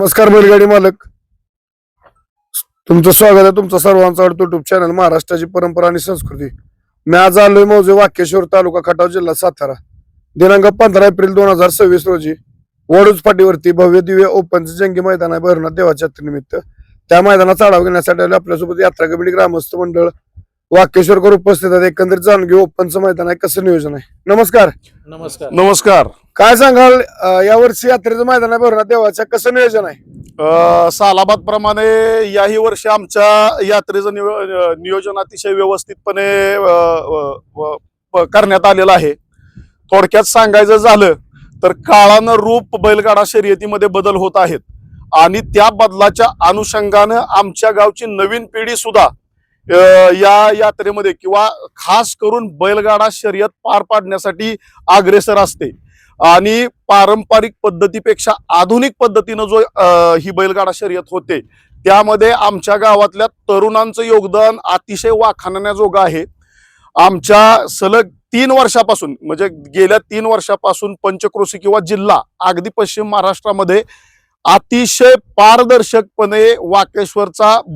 नमस्कार बैलगाडी मालक, तुमचं स्वागत आहे तुमचं सर्वांचं आवडतं युट्यूब चॅनल महाराष्ट्राची परंपरा आणि संस्कृती. मी आज आलोय मौजे वाकेश्वर तालुका खटाव जिल्हा सातारा. दिनांक 15 एप्रिल 2026 रोजी वडूज फाटीवरती भव्य दिव्य ओपनचं जंगी मैदान आहे भैरवनाथ देवाच्या यात्रेनिमित्त. त्या मैदानात आढावा घेण्यासाठी आपल्यासोबत यात्रा कमिटी ग्रामस्थ मंडळ वाकेश्वरकर उपस्थित आहेत. एकंदरीत जाणून घेऊ ओपनचं मैदान आहे, कसं नियोजन आहे. नमस्कार. नमस्कार. नमस्कार. काय सांगाल यावर्षी यात्रेचं मैदान आहे भैरवनाथ देवाच्या, कसं नियोजन आहे? सालाबाद प्रमाणे याही वर्षी आमच्या यात्रेचं नियोजन अतिशय व्यवस्थितपणे करण्यात आलेलं आहे. थोडक्यात सांगायचं झालं तर काळानं रूप बैलगाडा शर्यतीमध्ये बदल होत आहेत आणि त्या बदलाच्या अनुषंगानं आमच्या गावची नवीन पिढी सुद्धा या यात्रेमध्ये किंवा खास करून बैलगाडा शर्यत पार पाडण्यासाठी अग्रेसर असते आणि पारंपरिक पद्धतीपेक्षा आधुनिक पद्धतीनं जो ही बैलगाडा शर्यत होते त्यामध्ये आमच्या गावातल्या तरुणांचं योगदान अतिशय वाखाणण्याजोगं आहे. आमच्या सलग 3 वर्षापासून म्हणजे गेल्या 3 वर्षापासून पंचक्रोशी किंवा जिल्हा अगदी पश्चिम महाराष्ट्रामध्ये अतिशय पारदर्शकपणे वाकेश्वरची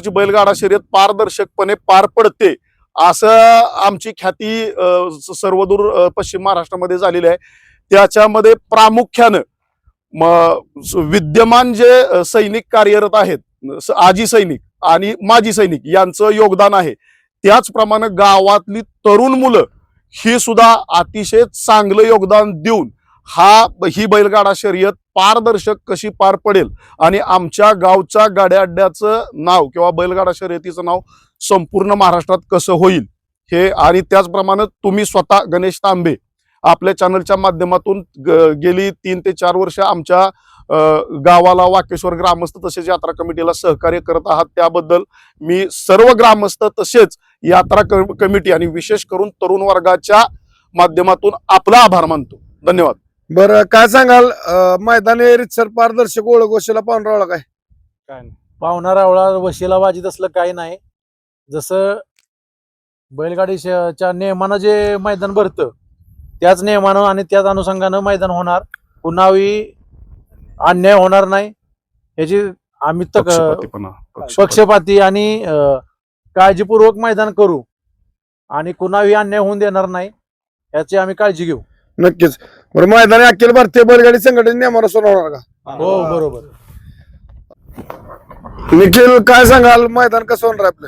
बैलगाडा शर्यत पारदर्शकपणे पार पडते असं आमची ख्याती सर्वदूर पश्चिम महाराष्ट्रामध्ये झालेली आहे. त्याच्यामध्ये प्रामुख्यानं विद्यमान जे सैनिक कार्यरत आहेत, आजी सैनिक आणि माजी सैनिक यांचं योगदान आहे. त्याचप्रमाणे गावातली तरुण मुलं ही सुद्धा अतिशय चांगलं योगदान देऊन ही बैलगाडा शर्यत पारदर्शक कशी पार पडेल आणि आमच्या गावच्या गाड्या अड्ड्याचं नाव किंवा बैलगाडा शर्यतीचं नाव संपूर्ण महाराष्ट्रात कसं होईल हे. आणि त्याचप्रमाणे तुम्ही स्वतः गणेश तांबे आपल्या चॅनलच्या माध्यमातून गेली 3 ते 4 वर्ष आमच्या गावाला वाकेश्वर ग्रामस्थ तसेच यात्रा कमिटीला सहकार्य करत आहात. त्याबद्दल मी सर्व ग्रामस्थ तसेच यात्रा कमिटी आणि विशेष करून तरुण वर्गाच्या माध्यमातून आपला आभार मानतो. धन्यवाद. बरं, काय सांगाल मैदानी रितसर पारदर्शक ओळख वशिला पाहुणा रावळा काय काय पाहुणा रावळा वशिला वाजित असलं काही नाही. जसं बैलगाडीच्या नियमानं जे मैदान भरतं त्याच नियमानं आणि त्याच अनुषंगानं मैदान होणार. कुणाही अन्याय होणार नाही याची आम्ही पक्षपाती आणि काळजीपूर्वक मैदान करू आणि कुणाही अन्याय होऊन देणार नाही याची आम्ही काळजी घेऊ. नक्कीच. बरं, मैदानी अखिल भारतीय बैलगाडी संघटने नियमानुसार होणार का? हो, बरोबर. निखिल, काय सांगाल मैदान कसं होणार आपलं?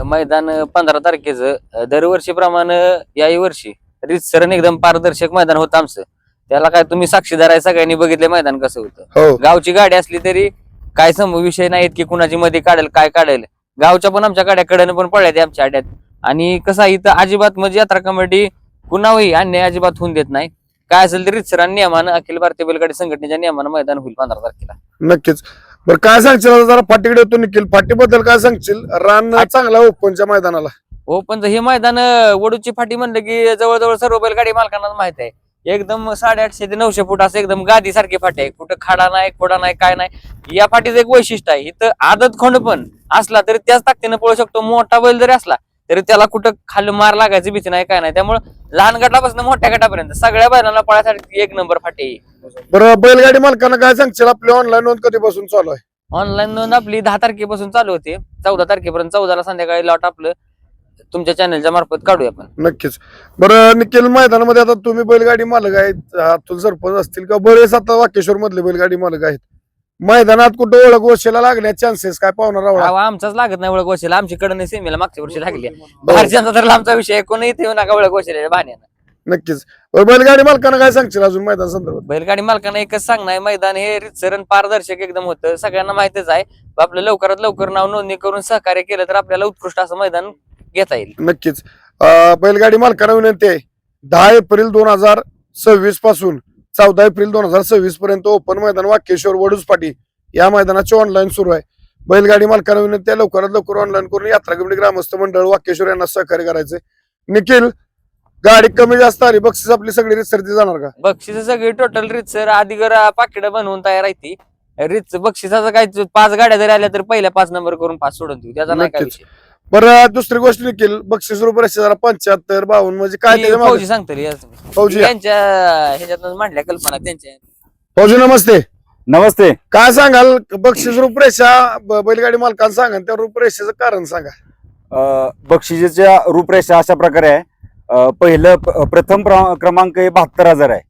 मैदान 15 तारखेचं दरवर्षीप्रमाणे याही वर्षी रितसर एकदम पारदर्शक मैदान होतं आमचं. त्याला काय तुम्ही साक्षीदार आहे, सगळ्यांनी बघितले मैदान कसं होतं. हो. गावची गाडी असली तरी काय विषय नाहीत की कुणाची मध्ये काढेल काय काढेल. गावच्या पण आमच्या गाड्या कडनं पण पडल्या आमच्या आड्यात. आणि कसं इथं अजिबात म्हणजे यात्रा कमिटी कुणाही अन्याय अजिबात होऊन देत नाही. काय असेल तरी रितसर नियमानं अखिल भारतीय बैलगाडी संघटनेच्या नियमानं मैदान होईल 15 तारखेला. नक्कीच. बरं, काय सांगशील जरा फाटीकडे होतो निखिल, फाटीबद्दल काय सांगशील? रान चांगला ओपनच्या मैदानाला. ओपनचं हे मैदान वडूची फाटी म्हणलं की जवळजवळ सर्व बैलगाडी मालकांना माहित आहे. एकदम 850 ते 900 फूट असं एकदम गादी सारखी फाटी आहे. कुठं खाडा नाही, खोडा नाही, काय नाही. या फाटीचं एक वैशिष्ट्य आहे, इथं आदत खोंड पण असला तरी त्याच ताकदीनं पळू शकतो. मोठा बैल जरी असला तरी त्याला कुठं खाली मार लागायची भीती नाही, काय नाही. त्यामुळे लहान गटापासून मोठ्या गटापर्यंत सगळ्या बैलांना पळायसाठी 1 नंबर फाटी. बरं, बैलगाडी मालकांना काय सांगशील? आपली ऑनलाईन नोंद कधीपासून चालू आहे? ऑनलाईन नोंद आपली 10 तारखेपासून चालू होते. 14 तारखेपर्यंत 14ला संध्याकाळी लॉट आपलं तुमच्या चॅनलच्या मार्फत काढूया आपण. नक्कीच. बरं निखिल, मैदानामध्ये आता तुम्ही बैलगाडी मालक आहेत, अतुल सरपंच असतील का बरेच आता वाकेश्वर मधले बैलगाडी मालक आहेत. मैदानात कुठं ओळख वशिला लागण्याचे चान्सेस काय पाहुणा रावळा? आमचाच लागत नाही ओळख वशिला. आमची कडे सेमीला मागच्या वर्षी लागली. बाहेरच्यांचा तर आमचा विषय कोणी इथे येऊ नका ओळख वशिला भाण्यानं. नक्कीच. बैलगाडी मालकांना काय सांगशील अजून मैदान संदर्भात? बैलगाडी मालकांना एकच सांगणार, मैदान हे रितसर पारदर्शक एकदम होतं. सगळ्यांना माहितीच आहे. आपलं लवकरात लवकर नाव नोंदणी करून सहकार्य केलं तर आपल्याला उत्कृष्ट असं मैदान घेता येईल. नक्कीच. बैलगाडी मालकांना विनंती आहे, 10 एप्रिल 2026 पासून 14 एप्रिल 2026 पर्यंत ओपन मैदान वाकेश्वर वडूज फाटी या मैदानाची ऑनलाईन सुरू आहे. बैलगाडी मालकांना विनंती आहे, लवकरात लवकर ऑनलाईन करून यात्रा कमिटी ग्रामस्थ मंडळ वाकेश्वर यांना सहकार्य करायचंय. निखिल, गाडी कमी जास्त आली, बक्षीस आपली सगळी रितसरती जाणार का? बक्षीस सगळी टोटल रितसर आधी पाकिट बनवून तयार आहे. बक्षिसाचं काय 5 गाड्या जरी आल्या तर पहिल्या 5 नंबर करून 5 सोडून देऊ, त्याचा नाही काय विषय. बरं, दुसरी गोष्ट निखिल, बक्षीस रुपये 75 52 म्हणजे काय फौजी सांगतो फौजी त्यांच्या ह्याच्यातून मांडल्या कल्पना त्यांच्या फौजी नमस्ते. नमस्ते. काय सांगाल बक्षीस रूपरेषा बैलगाडी मालकाला सांगा त्या रूपरेषेचं कारण सांगा. बक्षिसाच्या रूपरेषा अशा प्रकारे आहे. प्रथम क्रमांक हे 72,000 आहे,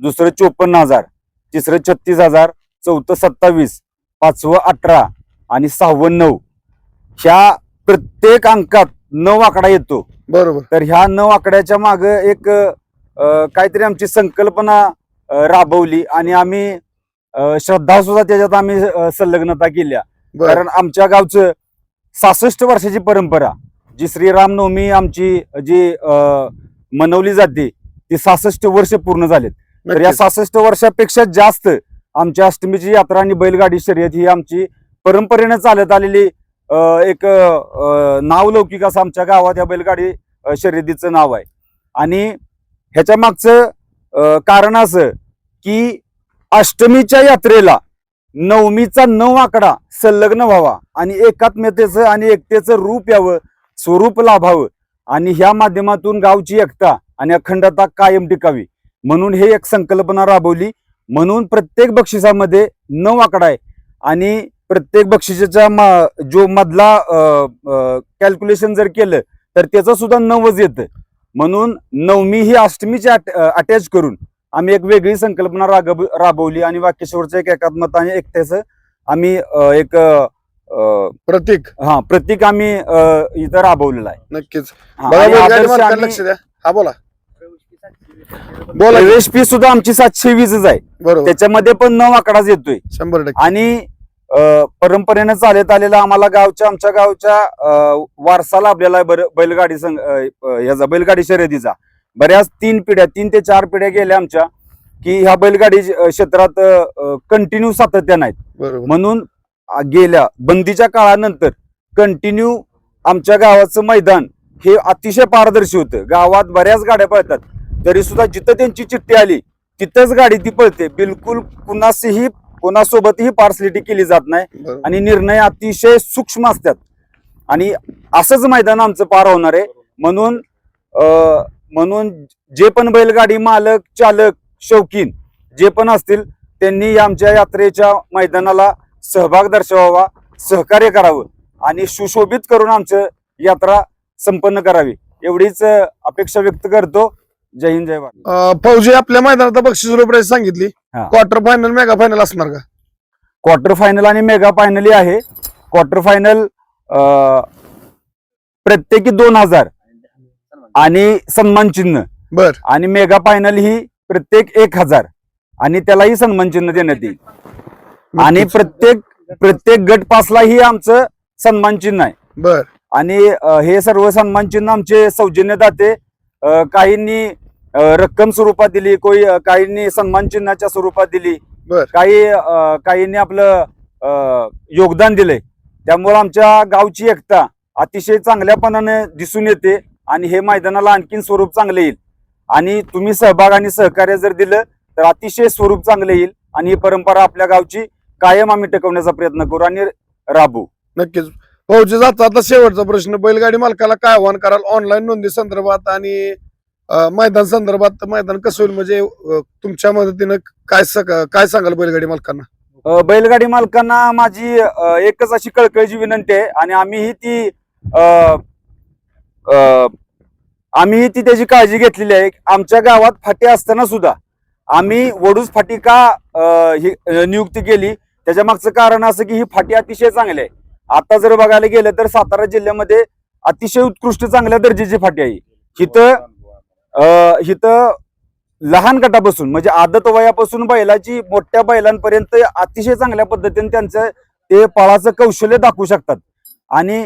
दुसरं 54,000, तिसरं 36,000, चौथं 27, पाचवं 18 आणि 6वं 9. ह्या प्रत्येक अंकात 9 आकडा येतो. बरोबर. तर ह्या 9 आकड्याच्या माग एक काहीतरी आमची संकल्पना राबवली आणि आम्ही श्रद्धा सुद्धा त्याच्यात आम्ही संलग्नता केल्या. बरं. कारण आमच्या गावचं 66 वर्षाची परंपरा जी श्रीरामनवमी आमची जी मनवली जाते ती 66 वर्ष पूर्ण झालेत. तर या नक्कीच. 66 वर्षापेक्षा जास्त आमच्या अष्टमीची यात्रा आणि बैलगाडी शर्यत ही आमची परंपरेने चालत आलेली एक नावलौकिक असं आमच्या गावात या बैलगाडी शर्यतीचं नाव आहे. आणि ह्याच्या मागचं कारण असं की अष्टमीच्या यात्रेला नवमीचा 9 आकडा संलग्न व्हावा आणि एकात्मतेचं आणि एकतेचं रूप यावं, स्वरूप लाभावं आणि ह्या माध्यमातून गावची एकता आणि अखंडता कायम टिकावी म्हणून हे एक संकल्पना राबवली. म्हणून प्रत्येक बक्षिसामध्ये 9 आकडा आहे आणि प्रत्येक बक्षिसाच्या जो मधला कॅल्क्युलेशन जर केलं तर त्याचं सुद्धा 9च येतं. म्हणून नवमी ही अष्टमीची अटॅच करून आम्ही एक वेगळी संकल्पना राबवली आणि वाक्येश्वरचं एक एकात्मता आणि एकतेचं आम्ही एक प्रतीक आम्ही इथं राबवलेलं आहे. नक्कीच. हा, बघा आणि बैलगाडी आदर्श मालकाला आम्ही- लक्ष द्या. हा बोला. प्रवेश फी सुद्धा आमची 720च आहे. बरोबर. त्याच्यामध्ये पण 9 आकडाच येतोय 100%. आणि परंपरेने चालत आलेला आमच्या गावच्या वारसा लाभलेला आहे बैलगाडी ह्याचा बैलगाडी शर्यतीचा. बऱ्याच 3 ते 4 पिढ्या गेल्या आमच्या की ह्या बैलगाडी क्षेत्रात कंटिन्यू सातत्यानं आहेत. बरोबर. म्हणून गेल्या बंदीच्या काळानंतर कंटिन्यू आमच्या गावाचं मैदान हे अतिशय पारदर्शी होतं. गावात बऱ्याच गाड्या पळतात तरी सुद्धा जिथं त्यांची चिठ्ठी आली तिथंच गाडी ती पळते. बिलकुल कोणासोबतही पार्सलिटी केली जात नाही बरोबर. आणि निर्णय अतिशय सूक्ष्म असतात आणि असंच मैदान आमचं पार होणार आहे. म्हणून जे पण बैलगाडी मालक, चालक, शौकीन जे पण असतील त्यांनी आमच्या यात्रेच्या मैदानाला सहभाग दर्शवावा, सहकार्य करावं आणि सुशोभित करून आमचं यात्रा संपन्न करावी एवढीच अपेक्षा व्यक्त करतो. जय हिंद, जय भारत. फौजी आपल्या मैदानात बक्षीस रूपरेषा सांगितली. हा. क्वार्टर फायनल, मेगा फायनल असणार का? क्वार्टर फायनल आणि मेगा फायनल आहे. क्वार्टर फायनल प्रत्येकी 2,000 आणि सन्मान चिन्ह बर. आणि मेगा फायनल ही प्रत्येक 1,000 आणि त्यालाही सन्मान चिन्ह देण्यात येईल. आणि प्रत्येक गट पासला ही आमचं सन्मान चिन्ह आहे. बर. आणि हे सर्व सन्मान चिन्ह आमचे सौजन्यदाते काहींनी रक्कम स्वरूपात दिली, काहींनी सन्मान चिन्हाच्या स्वरूपात दिली, बर. काहींनी आपलं योगदान दिलंय. त्यामुळे आमच्या गावची एकता अतिशय चांगल्यापणाने दिसून येते आणि हे मैदानाला आणखीन स्वरूप चांगलं येईल. आणि तुम्ही सहभाग आणि सहकार्य जर दिलं तर अतिशय स्वरूप चांगलं येईल आणि ही परंपरा आपल्या गावची कायम आम्ही टिकवण्याचा प्रयत्न करू आणि राबू. नक्कीच. फौजी जाता आता शेवटचा प्रश्न, बैलगाडी मालकाला काय आव्हान कराल ऑनलाईन नोंदी संदर्भात आणि मैदान संदर्भात? मैदान कसं होईल म्हणजे तुमच्या मदतीनं काय सांगाल बैलगाडी मालकांना? बैलगाडी मालकांना माझी एकच अशी कळकळीची विनंती आहे आणि आम्हीही ती त्याची काळजी घेतलेली आहे. आमच्या गावात फाटी असताना सुद्धा आम्ही वडूज फाटी का नियुक्ती केली त्याच्या मागचं कारण असं की ही फाटी अतिशय चांगली आहे. आता जर बघायला गेलं तर सातारा जिल्ह्यामध्ये अतिशय उत्कृष्ट चांगल्या दर्जाची फाटी आहे. हिथं लहान गटापासून म्हणजे आदत वयापासून बैलाची मोठ्या बैलांपर्यंत अतिशय चांगल्या पद्धतीने त्यांचं ते पळाचं कौशल्य दाखवू शकतात. आणि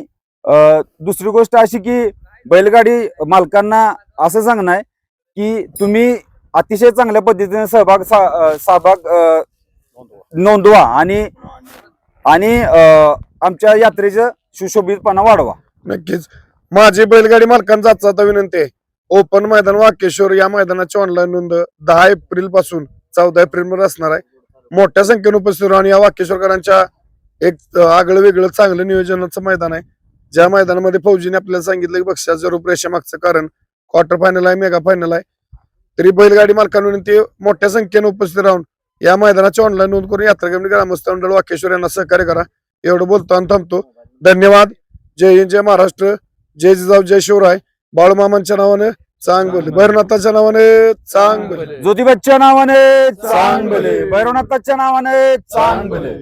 दुसरी गोष्ट अशी की बैलगाडी मालकांना असं सांगणं आहे की तुम्ही अतिशय चांगल्या पद्धतीने सहभाग नोंदवा आणि आमच्या यात्रेचं सुशोभितपणा वाढवा. नक्कीच. माझी बैलगाडी मालकांचा आता विनंती आहे, ओपन मैदान वाकेश्वर या मैदानाची ऑनलाईन नोंद 10 एप्रिल पासून 14 एप्रिल मध्ये असणार आहे. मोठ्या संख्येने उपस्थित राहून या वाकेश्वरकरांच्या एक आगळं वेगळं चांगलं नियोजनाचं मैदान आहे. ज्या मैदानामध्ये फौजीने आपल्याला सांगितलं की बक्षिसाच्या रूपरेषा मागचं कारण क्वार्टर फायनल आहे, मेगा फायनल आहे. तरी बैलगाडी मालकांना विनंती मोठ्या संख्येने उपस्थित राहून या मैदानाची ऑनलाईन नोंद करून यात्रा कमिटी ग्रामस्थ मंडळ वाकेश्वर यांना सहकार्य करा. एवढं बोलतो आणि थांबतो. धन्यवाद. जय हिंद, जय महाराष्ट्र, जय जिजाऊ, जय शिवराय. बाळूमामांच्या नावाने चांग बोले, भैरवनाथाच्या नावाने चांग बोले, ज्योतिबाच्या नावाने चांग भले, भैरवनाथाच्या नावाने चांग भले.